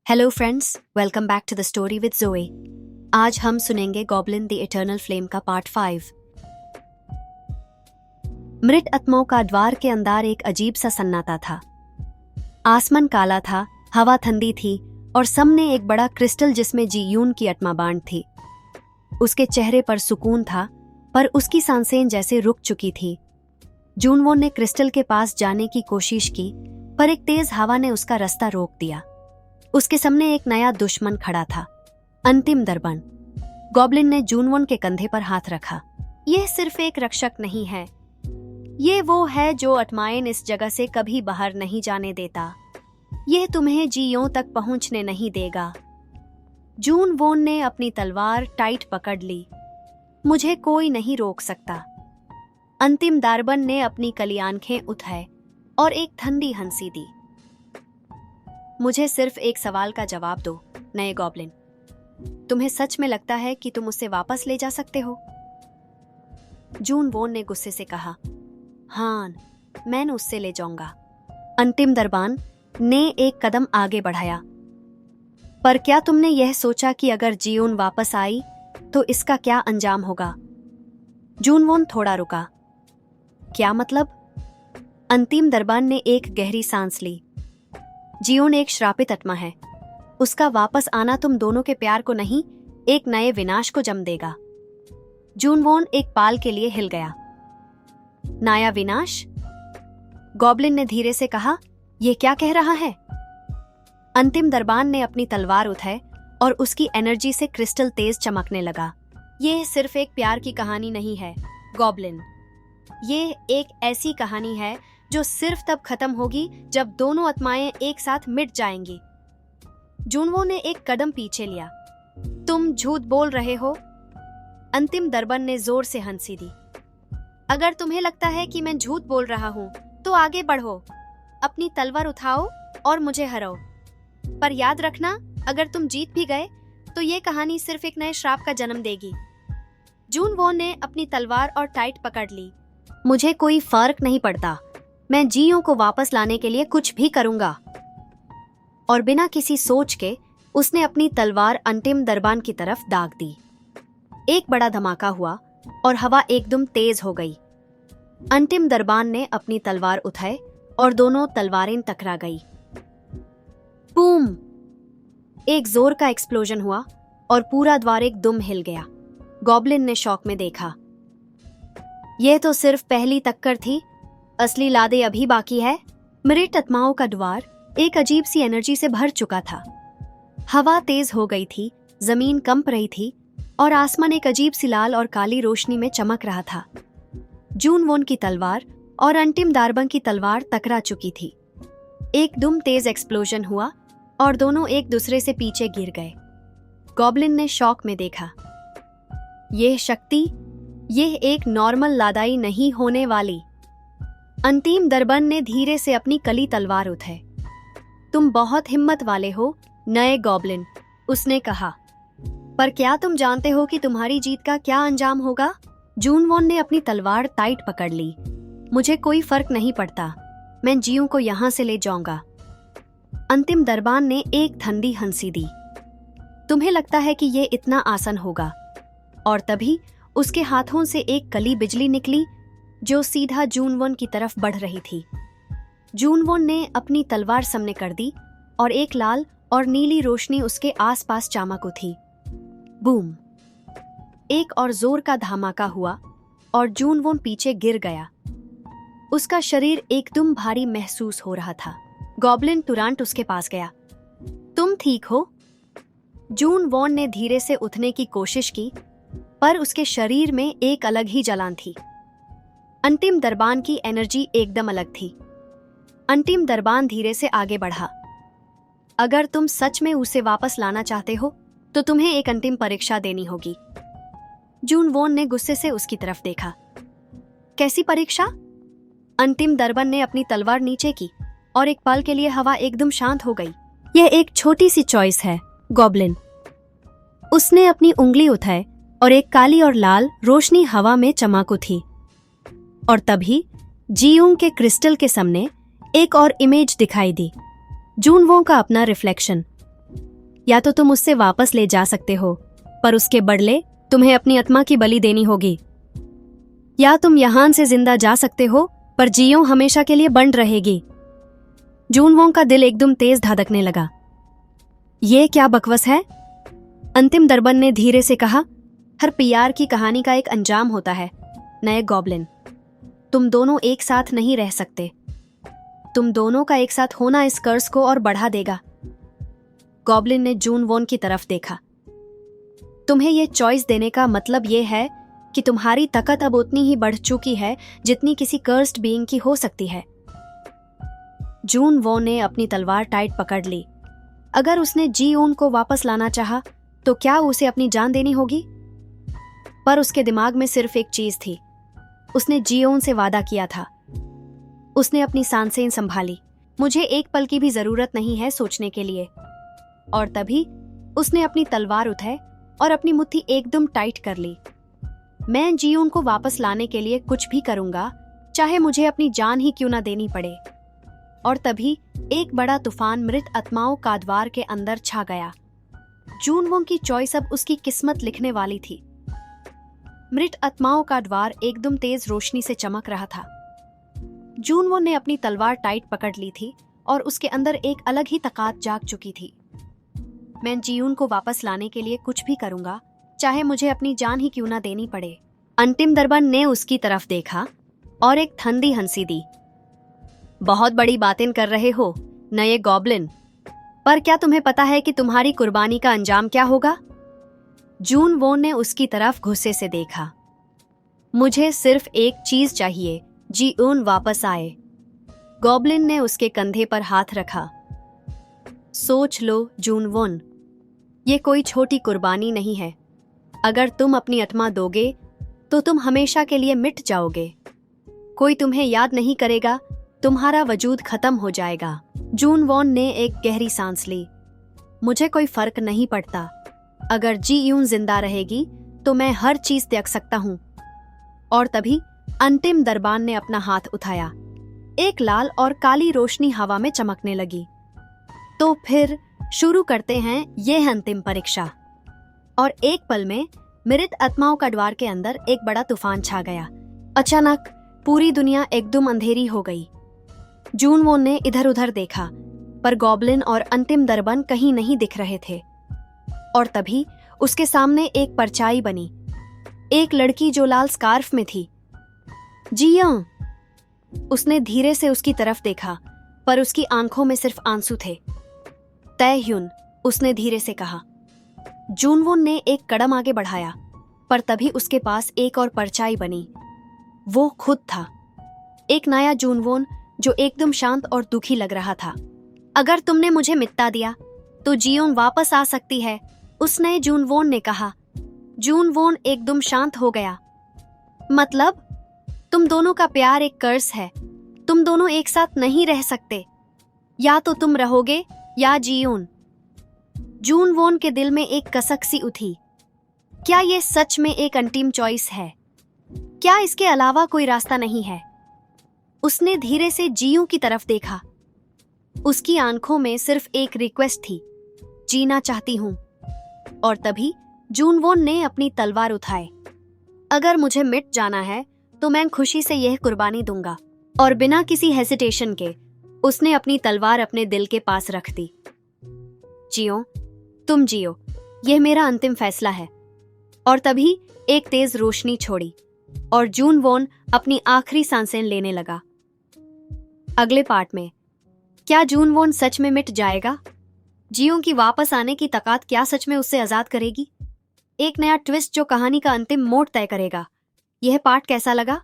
Hello friends, welcome back to the story with Joe. आज हम सुनेंगे गॉब्लिन द इटर्नल फ्लेम का part 5। मृत आत्माओं का द्वार के अंदर एक अजीब सा सन्नाटा था। आसमान काला था, हवा ठंडी थी और सामने एक बड़ा क्रिस्टल जिसमें जीयून की आत्मा बांध थी। उसके चेहरे पर सुकून था, पर उसकी सांसें जैसे रुक चुकी थी। जूनवोन ने क्रिस्टल के पास जाने की कोशिश की, पर एक तेज हवा ने उसका रास्ता रोक दिया। उसके सामने एक नया दुश्मन खड़ा था, अंतिम दर्पण। गॉब्लिन ने जूनवोन के कंधे पर हाथ रखा। यह सिर्फ एक रक्षक नहीं है, ये वो है जो आत्माएं इस जगह से कभी बाहर नहीं जाने देता। यह तुम्हें जियों तक पहुंचने नहीं देगा। जूनवोन ने अपनी तलवार टाइट पकड़ ली। मुझे कोई नहीं रोक सकता। अंतिम दर्पण ने अपनी कली आंखें उठाए और एक ठंडी हंसी दी। मुझे सिर्फ एक सवाल का जवाब दो, नए गॉब्लिन। तुम्हें सच में लगता है कि तुम उसे वापस ले जा सकते हो? जूनवोन ने गुस्से से कहा, हाँ, मैं उससे ले जाऊंगा। अंतिम दर्पण ने एक कदम आगे बढ़ाया। पर क्या तुमने यह सोचा कि अगर जियोन वापस आई तो इसका क्या अंजाम होगा? जूनवोन थोड़ा रुका। क्या मतलब? अंतिम दर्पण ने एक गहरी सांस ली। जियोन एक श्रापित आत्मा है। उसका वापस आना तुम दोनों के प्यार को नहीं, एक नए विनाश को जन्म देगा। जूनवोन एक पाल के लिए हिल गया। नया विनाश? गॉब्लिन ने धीरे से कहा, यह क्या कह रहा है? अंतिम दर्पण ने अपनी तलवार उठाई और उसकी एनर्जी से क्रिस्टल तेज चमकने लगा। यह सिर्फ एक प्यार की कहानी नहीं है गॉब्लिन। यह एक ऐसी कहानी है जो सिर्फ तब खत्म होगी जब दोनों आत्माएं एक साथ मिट जाएंगी। जूनवोन ने एक कदम पीछे लिया। तुम झूठ बोल रहे हो। अंतिम दर्पण ने जोर से हंसी दी। अगर तुम्हें लगता है कि मैं झूठ बोल रहा हूं तो आगे बढ़ो, अपनी तलवार उठाओ और मुझे हराओ। पर याद रखना, अगर तुम जीत भी गए तो ये कहानी सिर्फ एक नए श्राप का जन्म देगी। जूनवोन ने अपनी तलवार और टाइट पकड़ ली। मुझे कोई फर्क नहीं पड़ता, मैं जियों को वापस लाने के लिए कुछ भी करूंगा। और बिना किसी सोच के उसने अपनी तलवार अंतिम दर्पण की तरफ दाग दी। एक बड़ा धमाका हुआ और हवा एकदम तेज हो गई। अंतिम दर्पण ने अपनी तलवार उठाई और दोनों तलवारें टकरा गई। बूम! एक जोर का एक्सप्लोजन हुआ और पूरा द्वार एकदम हिल गया। गॉब्लिन ने शॉक में देखा। यह तो सिर्फ पहली टक्कर थी, असली लादे अभी बाकी है। मृत आत्माओं का द्वार एक अजीब सी एनर्जी से भर चुका था। हवा तेज हो गई थी, जमीन कंप रही थी और आसमान एक अजीब सी लाल और काली रोशनी में चमक रहा था। जूनवोन की तलवार और अंतिम दर्पण की तलवार टकरा चुकी थी। एक दुम तेज एक्सप्लोजन हुआ और दोनों एक दूसरे से पीछे गिर गए। गॉब्लिन ने शॉक में देखा। यह शक्ति, यह एक नॉर्मल लादाई नहीं होने वाली। अंतिम दर्पण ने धीरे से अपनी कली तलवार उठाई। तुम बहुत हिम्मत वाले हो, नए गॉब्लिन, उसने कहा। पर क्या तुम जानते हो कि तुम्हारी जीत का क्या अंजाम होगा? जूनवोन ने अपनी तलवार टाइट पकड़ ली। मुझे कोई फर्क नहीं पड़ता, मैं जियों को यहां से ले जाऊंगा। अंतिम दर्पण ने एक ठंडी हंसी दी। तुम्हें लगता है कि यह इतना आसान होगा? और तभी उसके हाथों से एक कली बिजली निकली जो सीधा जूनवोन की तरफ बढ़ रही थी। जूनवोन ने अपनी तलवार सामने कर दी और एक लाल और नीली रोशनी उसके आसपास चमक उठी। बूम! एक और जोर का धमाका हुआ और जूनवोन पीछे गिर गया। उसका शरीर एकदम भारी महसूस हो रहा था। गॉब्लिन तुरंत उसके पास गया। तुम ठीक हो? जूनवोन ने धीरे से उठने की कोशिश की, पर उसके शरीर में एक अलग ही जलन थी। अंतिम दर्पण की एनर्जी एकदम अलग थी। अंतिम दर्पण धीरे से आगे बढ़ा। अगर तुम सच में उसे वापस लाना चाहते हो तो तुम्हें एक अंतिम परीक्षा देनी होगी। जूनवोन ने गुस्से से उसकी तरफ देखा। कैसी परीक्षा? अंतिम दर्पण ने अपनी तलवार नीचे की और एक पल के लिए हवा एकदम शांत हो गई। यह एक छोटी सी चॉइस है, गॉब्लिन। उसने अपनी उंगली उठाई और एक काली और लाल रोशनी हवा में चमक उठी। और तभी जियोंग के क्रिस्टल के सामने एक और इमेज दिखाई दी। जूनवों का अपना रिफ्लेक्शन। या तो तुम उससे वापस ले जा सकते हो, पर उसके बदले तुम्हें अपनी आत्मा की बलि देनी होगी, या तुम यहां से जिंदा जा सकते हो, पर जियो हमेशा के लिए बंद रहेगी। जून वोंग का दिल एकदम तेज धड़कने लगा। ये क्या बकवास है? अंतिम दरबान ने धीरे से कहा, हर प्यार की कहानी का एक अंजाम होता है। नए गॉब्लिन, तुम दोनों एक साथ नहीं रह सकते। तुम दोनों का एक साथ होना इस कर्ज को और बढ़ा देगा। गॉब्लिन ने जून वोन की तरफ देखा। तुम्हें यह चॉइस देने का मतलब यह है कि तुम्हारी ताकत अब उतनी ही बढ़ चुकी है जितनी किसी कर्स्ड बीइंग की हो सकती है। जून वोन ने अपनी तलवार टाइट पकड़ ली। अगर उसने जीऊन को वापस लाना चाहा तो क्या उसे अपनी जान देनी होगी? पर उसके दिमाग में सिर्फ एक चीज थी। उसने जीऊन से वादा किया था। उसने अपनी सांसें संभाली। मुझे एक पल की भी जरूरत नहीं है सोचने के लिए। और तभी उसने अपनी तलवार उठाई और अपनी मुट्ठी एकदम टाइट कर ली। मैं जीऊन को वापस लाने के लिए कुछ भी करूंगा, चाहे मुझे अपनी जान ही क्यों ना देनी पड़े। और तभी एक बड़ा तूफान मृत आत्माओं का द्वार के अंदर छा गया। जून वोंग की चॉइस अब उसकी किस्मत लिखने वाली थी। मृत आत्माओं का द्वार एकदम तेज रोशनी से चमक रहा था। जून वोंग ने अपनी तलवार टाइट पकड़ ली थी और उसके अंदर एक अलग ही ताकत जाग चुकी थी। मैं जीऊन को वापस लाने के लिए कुछ भी करूंगा, चाहे मुझे अपनी जान ही क्यों ना देनी पड़े। अंतिम दरबान ने उसकी तरफ देखा और एक ठंडी हंसी दी। बहुत बड़ी बातें कर रहे हो नए गॉब्लिन, पर क्या तुम्हें पता है कि तुम्हारी कुर्बानी का अंजाम क्या होगा? जून वोन ने उसकी तरफ गुस्से से देखा। मुझे सिर्फ एक चीज चाहिए, जीऊन वापस आए। गॉब्लिन ने उसके कंधे पर हाथ रखा। सोच लो जून वोन, ये कोई छोटी कुर्बानी नहीं है। अगर तुम अपनी आत्मा दोगे तो तुम हमेशा के लिए मिट जाओगे। कोई तुम्हें याद नहीं करेगा, तुम्हारा वजूद खत्म हो जाएगा। जून वोन ने एक गहरी सांस ली। मुझे कोई फर्क नहीं पड़ता। अगर जीयून जिंदा रहेगी तो मैं हर चीज त्याग सकता हूं। और तभी अंतिम दरबान ने अपना हाथ उठाया। एक लाल और काली रोशनी हवा में चमकने लगी। तो फिर शुरू करते हैं यह अंतिम परीक्षा। और एक पल में मृत आत्माओं का द्वार के अंदर एक बड़ा तूफान छा गया। अचानक पूरी दुनिया एकदम अंधेरी हो गई। जून वोन ने इधर उधर देखा, पर गॉब्लिन और अंतिम दरबान कहीं नहीं दिख रहे थे। और तभी उसके सामने एक परछाई बनी, एक लड़की जो लाल स्कार्फ में थी। जिया, उसने धीरे से उसकी तरफ देखा, पर उसकी आंखों में सिर्फ आंसू थे। तैह्युन, उसने धीरे से कहा। जून वोन ने एक कदम आगे बढ़ाया, पर तभी उसके पास एक और परछाई बनी। वो खुद था, एक नया जून वोन जो एकदम शांत और दुखी लग रहा था। अगर तुमने मुझे मिटा दिया तो जीऊन वापस आ सकती है, उस नए जून वोन ने कहा। जून वोन एकदम शांत हो गया। मतलब तुम दोनों का प्यार एक कर्ज है। तुम दोनों एक साथ नहीं रह सकते। या तो तुम रहोगे या जीऊन। जून वोन के दिल में एक कसक सी उठी। क्या यह सच में एक अंतिम चॉइस है? क्या इसके अलावा कोई रास्ता नहीं है? उसने धीरे से जीयू की तरफ देखा। उसकी आंखों में सिर्फ एक रिक्वेस्ट थी, जीना चाहती हूं। और तभी जून वोन ने अपनी तलवार उठाई। अगर मुझे मिट जाना है तो मैं खुशी से यह कुर्बानी दूंगा। और बिना किसी हेसिटेशन के उसने अपनी तलवार अपने दिल के पास रख दी। जियो, तुम जियो, यह मेरा अंतिम फैसला है। और तभी एक तेज रोशनी छोड़ी और जून वोन अपनी आखिरी सांसें लेने लगा। अगले पार्ट में क्या जून वोन सच में मिट जाएगा? जियो की वापस आने की ताकत क्या सच में उससे आजाद करेगी? एक नया ट्विस्ट जो कहानी का अंतिम मोड़ तय करेगा। यह पार्ट कैसा लगा?